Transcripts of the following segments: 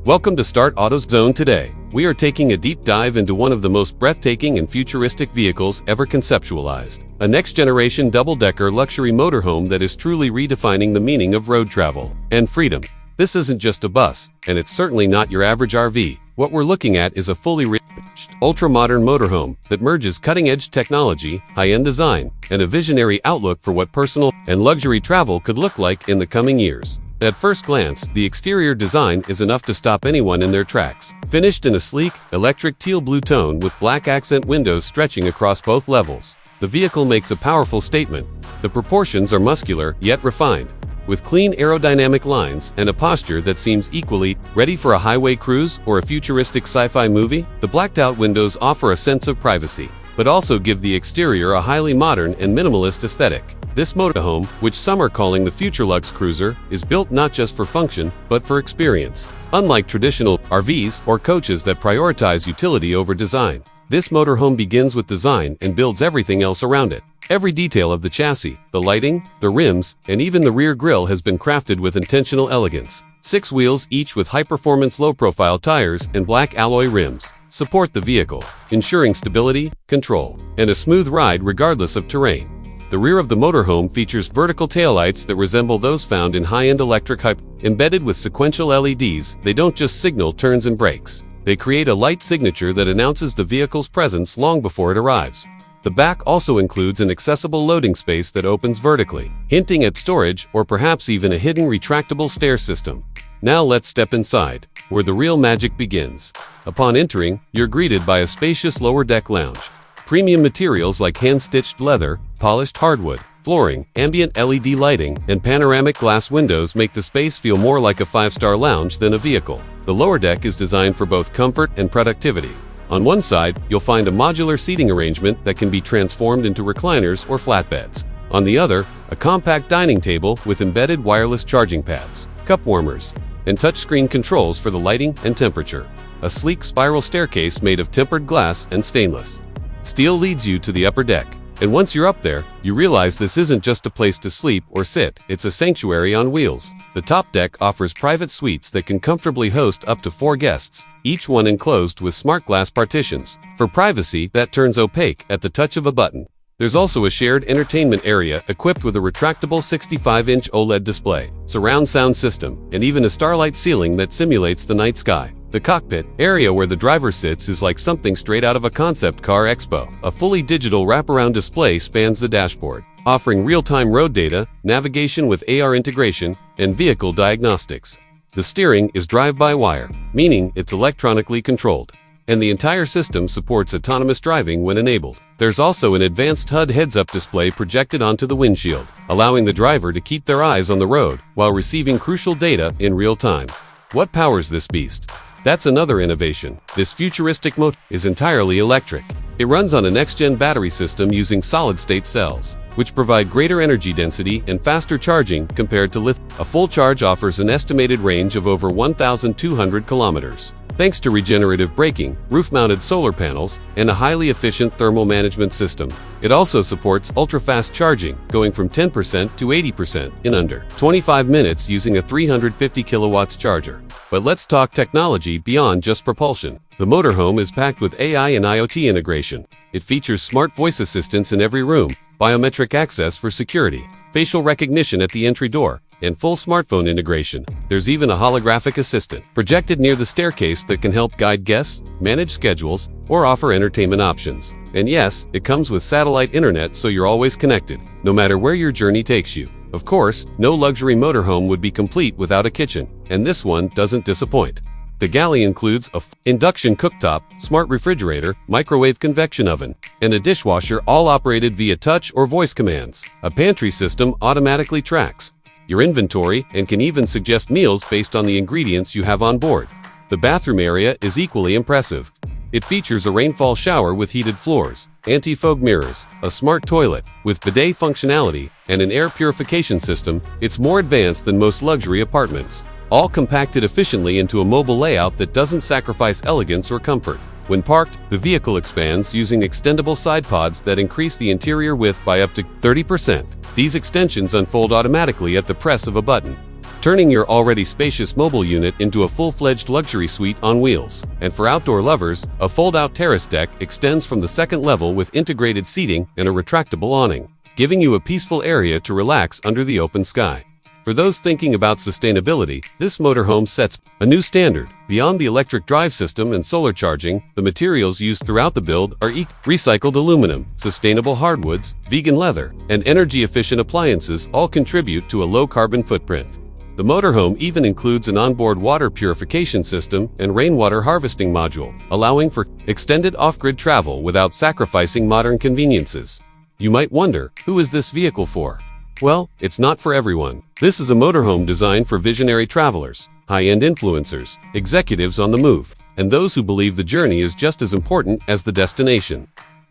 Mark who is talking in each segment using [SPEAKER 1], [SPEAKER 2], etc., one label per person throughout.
[SPEAKER 1] Welcome to Start Autozone today. We are taking a deep dive into one of the most breathtaking and futuristic vehicles ever conceptualized. A next-generation double-decker luxury motorhome that is truly redefining the meaning of road travel and freedom. This isn't just a bus, and it's certainly not your average RV. What we're looking at is a fully refurbished, ultra-modern motorhome that merges cutting-edge technology, high-end design, and a visionary outlook for what personal and luxury travel could look like in the coming years. At first glance, the exterior design is enough to stop anyone in their tracks. Finished in a sleek, electric teal-blue tone with black accent windows stretching across both levels, the vehicle makes a powerful statement. The proportions are muscular, yet refined, with clean aerodynamic lines and a posture that seems equally ready for a highway cruise or a futuristic sci-fi movie. The blacked-out windows offer a sense of privacy, but also give the exterior a highly modern and minimalist aesthetic. This motorhome, which some are calling the Future Lux Cruiser, is built not just for function, but for experience. Unlike traditional RVs or coaches that prioritize utility over design, this motorhome begins with design and builds everything else around it. Every detail of the chassis, the lighting, the rims, and even the rear grille has been crafted with intentional elegance. 6 wheels, each with high-performance low-profile tires and black alloy rims, support the vehicle, ensuring stability, control, and a smooth ride regardless of terrain. The rear of the motorhome features vertical taillights that resemble those found in high-end electric hype. Embedded with sequential LEDs, they don't just signal turns and brakes. They create a light signature that announces the vehicle's presence long before it arrives. The back also includes an accessible loading space that opens vertically, hinting at storage or perhaps even a hidden retractable stair system. Now let's step inside, where the real magic begins. Upon entering, you're greeted by a spacious lower deck lounge. Premium materials like hand-stitched leather, polished hardwood, flooring, ambient LED lighting, and panoramic glass windows make the space feel more like a 5-star lounge than a vehicle. The lower deck is designed for both comfort and productivity. On one side, you'll find a modular seating arrangement that can be transformed into recliners or flatbeds. On the other, a compact dining table with embedded wireless charging pads, cup warmers, and touchscreen controls for the lighting and temperature. A sleek spiral staircase made of tempered glass and stainless steel leads you to the upper deck. And once you're up there, you realize this isn't just a place to sleep or sit, it's a sanctuary on wheels. The top deck offers private suites that can comfortably host up to 4 guests, each one enclosed with smart glass partitions, for privacy that turns opaque at the touch of a button. There's also a shared entertainment area equipped with a retractable 65-inch OLED display, surround sound system, and even a starlight ceiling that simulates the night sky. The cockpit area where the driver sits is like something straight out of a concept car expo. A fully digital wraparound display spans the dashboard, offering real-time road data, navigation with AR integration, and vehicle diagnostics. The steering is drive-by-wire, meaning it's electronically controlled, and the entire system supports autonomous driving when enabled. There's also an advanced HUD heads-up display projected onto the windshield, allowing the driver to keep their eyes on the road while receiving crucial data in real time. What powers this beast? That's another innovation. This futuristic motor is entirely electric. It runs on a next-gen battery system using solid-state cells, which provide greater energy density and faster charging compared to lithium. A full charge offers an estimated range of over 1,200 kilometers. Thanks to regenerative braking, roof-mounted solar panels, and a highly efficient thermal management system. It also supports ultra-fast charging, going from 10% to 80% in under 25 minutes using a 350 kilowatts charger. But let's talk technology beyond just propulsion. The motorhome is packed with AI and IoT integration. It features smart voice assistants in every room, biometric access for security, facial recognition at the entry door, and full smartphone integration. There's even a holographic assistant projected near the staircase that can help guide guests, manage schedules, or offer entertainment options. And yes, it comes with satellite internet, so you're always connected, no matter where your journey takes you. Of course, no luxury motorhome would be complete without a kitchen, and this one doesn't disappoint. The galley includes a induction cooktop, smart refrigerator, microwave convection oven, and a dishwasher, all operated via touch or voice commands. A pantry system automatically tracks your inventory and can even suggest meals based on the ingredients you have on board. The bathroom area is equally impressive. It features a rainfall shower with heated floors, anti-fog mirrors, a smart toilet with bidet functionality, and an air purification system. It's more advanced than most luxury apartments, all compacted efficiently into a mobile layout that doesn't sacrifice elegance or comfort. When parked, the vehicle expands using extendable side pods that increase the interior width by up to 30%. These extensions unfold automatically at the press of a button. turning your already spacious mobile unit into a full-fledged luxury suite on wheels. And for outdoor lovers, a fold-out terrace deck extends from the second level with integrated seating and a retractable awning, giving you a peaceful area to relax under the open sky. For those thinking about sustainability, this motorhome sets a new standard. Beyond the electric drive system and solar charging, the materials used throughout the build are recycled aluminum, sustainable hardwoods, vegan leather, and energy-efficient appliances all contribute to a low-carbon footprint. The motorhome even includes an onboard water purification system and rainwater harvesting module, allowing for extended off-grid travel without sacrificing modern conveniences. You might wonder, who is this vehicle for? Well, it's not for everyone. This is a motorhome designed for visionary travelers, high-end influencers, executives on the move, and those who believe the journey is just as important as the destination.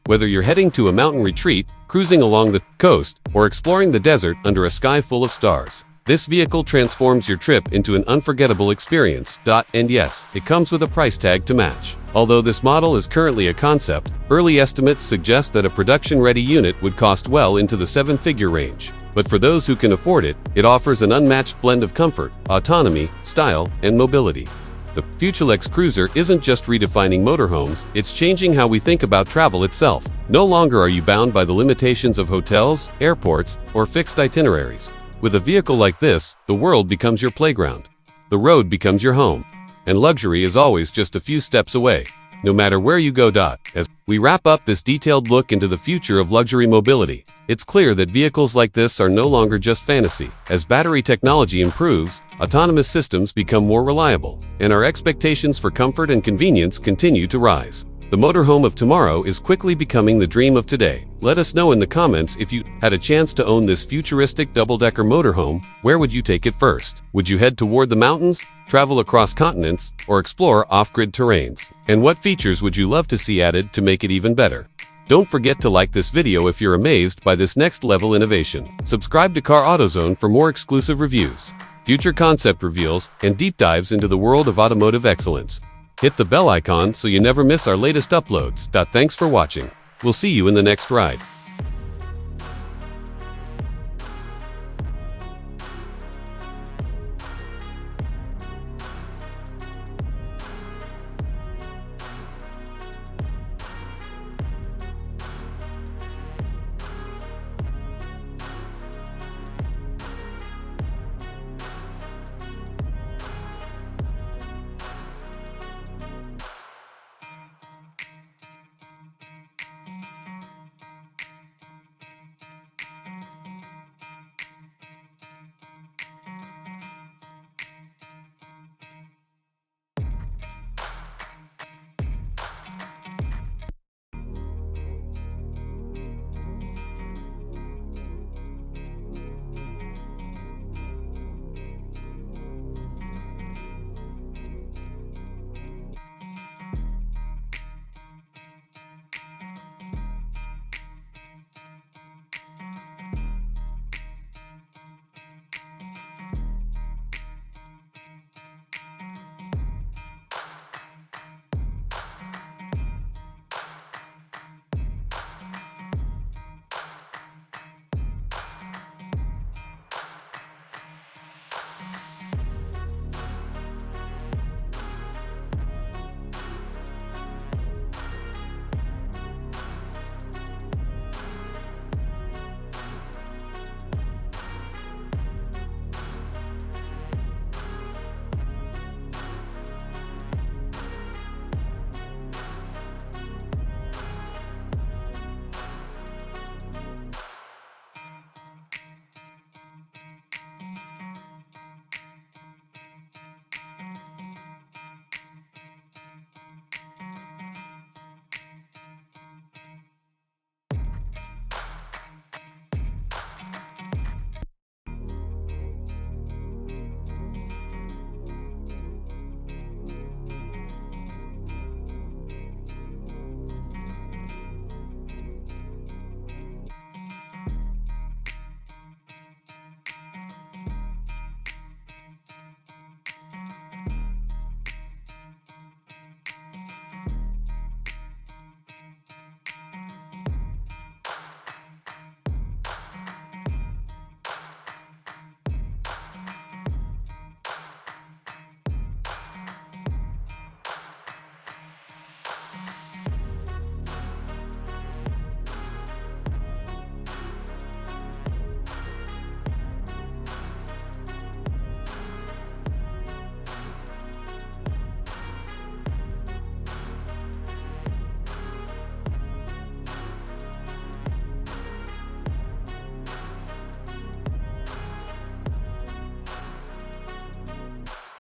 [SPEAKER 1] Whether you're heading to a mountain retreat, cruising along the coast, or exploring the desert under a sky full of stars, this vehicle transforms your trip into an unforgettable experience. And yes, it comes with a price tag to match. Although this model is currently a concept, early estimates suggest that a production-ready unit would cost well into the seven-figure range. But for those who can afford it, it offers an unmatched blend of comfort, autonomy, style, and mobility. The Futurelex Cruiser isn't just redefining motorhomes, it's changing how we think about travel itself. No longer are you bound by the limitations of hotels, airports, or fixed itineraries. With a vehicle like this, the world becomes your playground. The road becomes your home. And luxury is always just a few steps away, no matter where you go. As we wrap up this detailed look into the future of luxury mobility, it's clear that vehicles like this are no longer just fantasy. As battery technology improves, autonomous systems become more reliable, and our expectations for comfort and convenience continue to rise. The motorhome of tomorrow is quickly becoming the dream of today. Let us know in the comments if you had a chance to own this futuristic double-decker motorhome. Where would you take it first? Would you head toward the mountains, travel across continents, or explore off-grid terrains? And what features would you love to see added to make it even better? Don't forget to like this video if you're amazed by this next-level innovation. Subscribe to Car Autozone for more exclusive reviews, future concept reveals, and deep dives into the world of automotive excellence. Hit the bell icon so you never miss our latest uploads. Thanks for watching. We'll see you in the next ride.